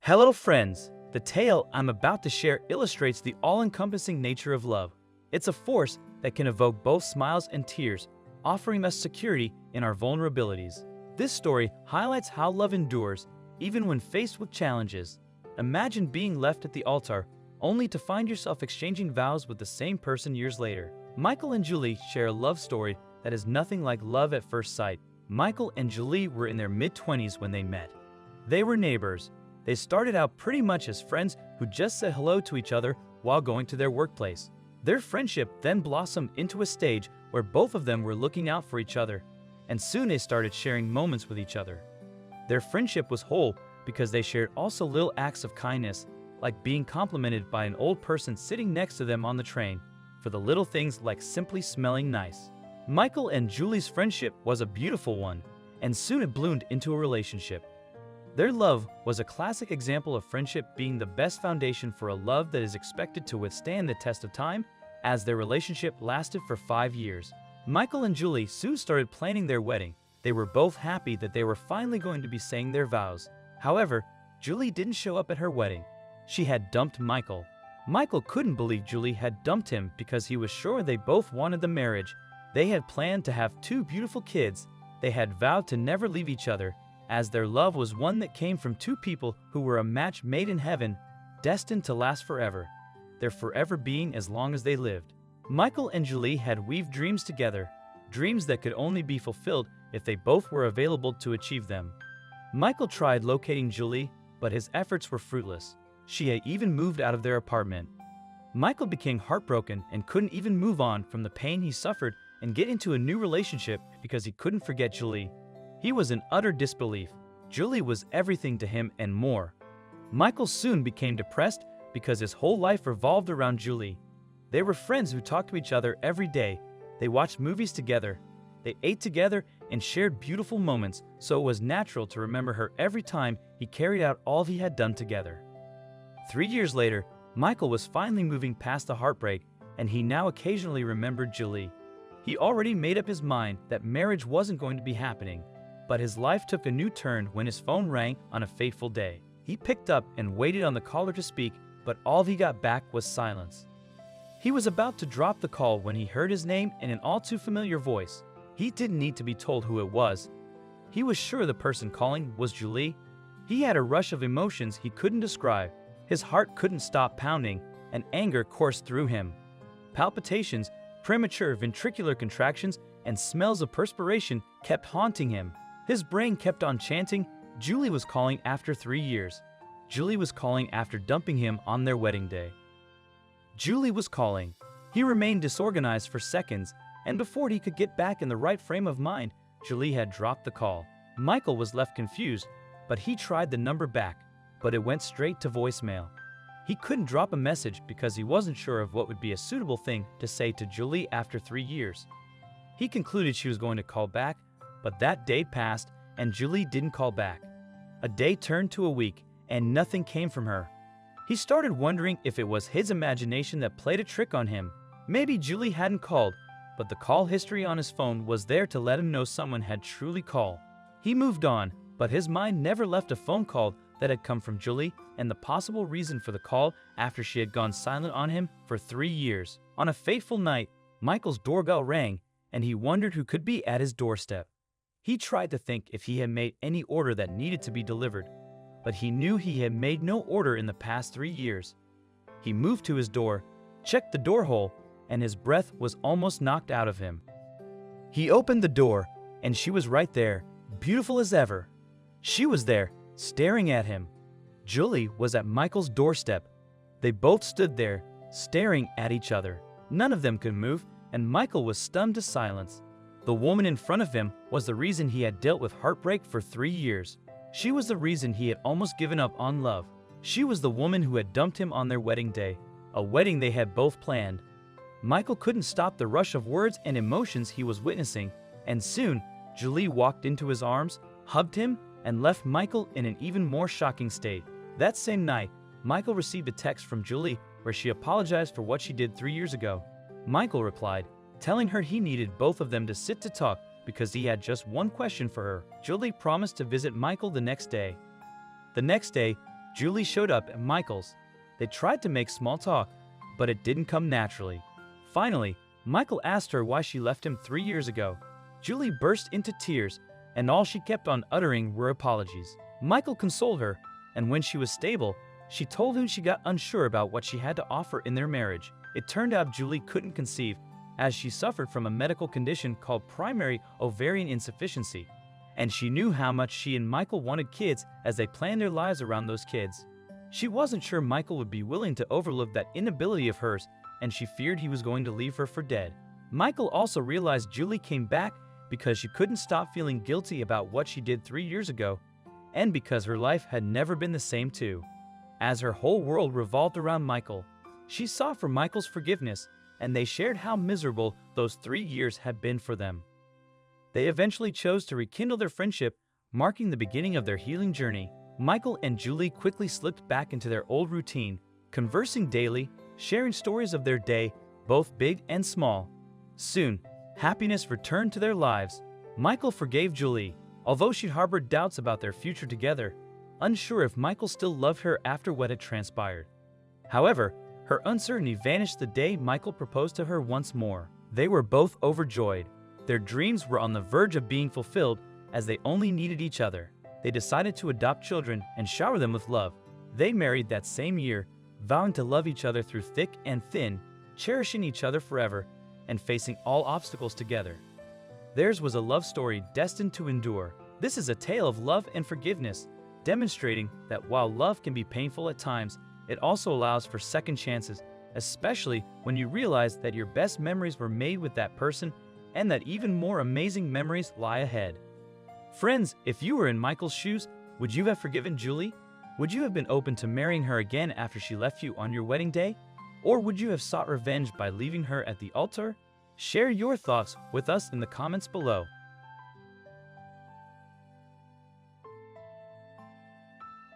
Hello friends! The tale I'm about to share illustrates the all-encompassing nature of love. It's a force that can evoke both smiles and tears, offering us security in our vulnerabilities. This story highlights how love endures, even when faced with challenges. Imagine being left at the altar, only to find yourself exchanging vows with the same person years later. Michael and Julie share a love story that is nothing like love at first sight. Michael and Julie were in their mid-20s when they met. They were neighbors. They started out pretty much as friends who just said hello to each other while going to their workplace. Their friendship then blossomed into a stage where both of them were looking out for each other, and soon they started sharing moments with each other. Their friendship was whole because they shared also little acts of kindness, like being complimented by an old person sitting next to them on the train, for the little things like simply smelling nice. Michael and Julie's friendship was a beautiful one, and soon it bloomed into a relationship. Their love was a classic example of friendship being the best foundation for a love that is expected to withstand the test of time, as their relationship lasted for 5 years. Michael and Julie soon started planning their wedding. They were both happy that they were finally going to be saying their vows. However, Julie didn't show up at her wedding. She had dumped Michael. Michael couldn't believe Julie had dumped him because he was sure they both wanted the marriage. They had planned to have 2 beautiful kids. They had vowed to never leave each other, as their love was one that came from 2 people who were a match made in heaven, destined to last forever, their forever being as long as they lived. Michael and Julie had weaved dreams together, dreams that could only be fulfilled if they both were available to achieve them. Michael tried locating Julie, but his efforts were fruitless. She had even moved out of their apartment. Michael became heartbroken and couldn't even move on from the pain he suffered and get into a new relationship because he couldn't forget Julie. He was in utter disbelief. Julie was everything to him and more. Michael soon became depressed because his whole life revolved around Julie. They were friends who talked to each other every day. They watched movies together. They ate together and shared beautiful moments, so it was natural to remember her every time he carried out all he had done together. 3 years later, Michael was finally moving past the heartbreak, and he now occasionally remembered Julie. He already made up his mind that marriage wasn't going to be happening. But his life took a new turn when his phone rang on a fateful day. He picked up and waited on the caller to speak, but all he got back was silence. He was about to drop the call when he heard his name in an all too familiar voice. He didn't need to be told who it was. He was sure the person calling was Julie. He had a rush of emotions he couldn't describe. His heart couldn't stop pounding, and anger coursed through him. Palpitations, premature ventricular contractions, and smells of perspiration kept haunting him. His brain kept on chanting, Julie was calling after 3 years. Julie was calling after dumping him on their wedding day. Julie was calling. He remained disorganized for seconds, and before he could get back in the right frame of mind, Julie had dropped the call. Michael was left confused, but he tried the number back, but it went straight to voicemail. He couldn't drop a message because he wasn't sure of what would be a suitable thing to say to Julie after 3 years. He concluded she was going to call back, but that day passed and Julie didn't call back. A day turned to a week and nothing came from her. He started wondering if it was his imagination that played a trick on him. Maybe Julie hadn't called, but the call history on his phone was there to let him know someone had truly called. He moved on, but his mind never left a phone call that had come from Julie and the possible reason for the call after she had gone silent on him for 3 years. On a fateful night, Michael's doorbell rang and he wondered who could be at his doorstep. He tried to think if he had made any order that needed to be delivered, but he knew he had made no order in the past 3 years. He moved to his door, checked the door hole, and his breath was almost knocked out of him. He opened the door, and she was right there, beautiful as ever. She was there, staring at him. Julie was at Michael's doorstep. They both stood there, staring at each other. None of them could move, and Michael was stunned to silence. The woman in front of him was the reason he had dealt with heartbreak for 3 years. She was the reason he had almost given up on love. She was the woman who had dumped him on their wedding day, a wedding they had both planned. Michael couldn't stop the rush of words and emotions he was witnessing, and soon Julie walked into his arms, hugged him, and left Michael in an even more shocking state. That same night, Michael received a text from Julie where she apologized for what she did 3 years ago. Michael replied, telling her he needed both of them to sit to talk because he had just one question for her. Julie promised to visit Michael the next day. The next day, Julie showed up at Michael's. They tried to make small talk, but it didn't come naturally. Finally, Michael asked her why she left him 3 years ago. Julie burst into tears, and all she kept on uttering were apologies. Michael consoled her, and when she was stable, she told him she got unsure about what she had to offer in their marriage. It turned out Julie couldn't conceive, as she suffered from a medical condition called primary ovarian insufficiency, and she knew how much she and Michael wanted kids as they planned their lives around those kids. She wasn't sure Michael would be willing to overlook that inability of hers, and she feared he was going to leave her for dead. Michael also realized Julie came back because she couldn't stop feeling guilty about what she did 3 years ago, and because her life had never been the same too. As her whole world revolved around Michael, she sought for Michael's forgiveness, and they shared how miserable those 3 years had been for them. They eventually chose to rekindle their friendship, marking the beginning of their healing journey. Michael and Julie quickly slipped back into their old routine, conversing daily, sharing stories of their day, both big and small. Soon, happiness returned to their lives. Michael forgave Julie, although she harbored doubts about their future together, unsure if Michael still loved her after what had transpired. However, her uncertainty vanished the day Michael proposed to her once more. They were both overjoyed. Their dreams were on the verge of being fulfilled as they only needed each other. They decided to adopt children and shower them with love. They married that same year, vowing to love each other through thick and thin, cherishing each other forever, and facing all obstacles together. Theirs was a love story destined to endure. This is a tale of love and forgiveness, demonstrating that while love can be painful at times, it also allows for second chances, especially when you realize that your best memories were made with that person and that even more amazing memories lie ahead. Friends, if you were in Michael's shoes, would you have forgiven Julie? Would you have been open to marrying her again after she left you on your wedding day? Or would you have sought revenge by leaving her at the altar? Share your thoughts with us in the comments below.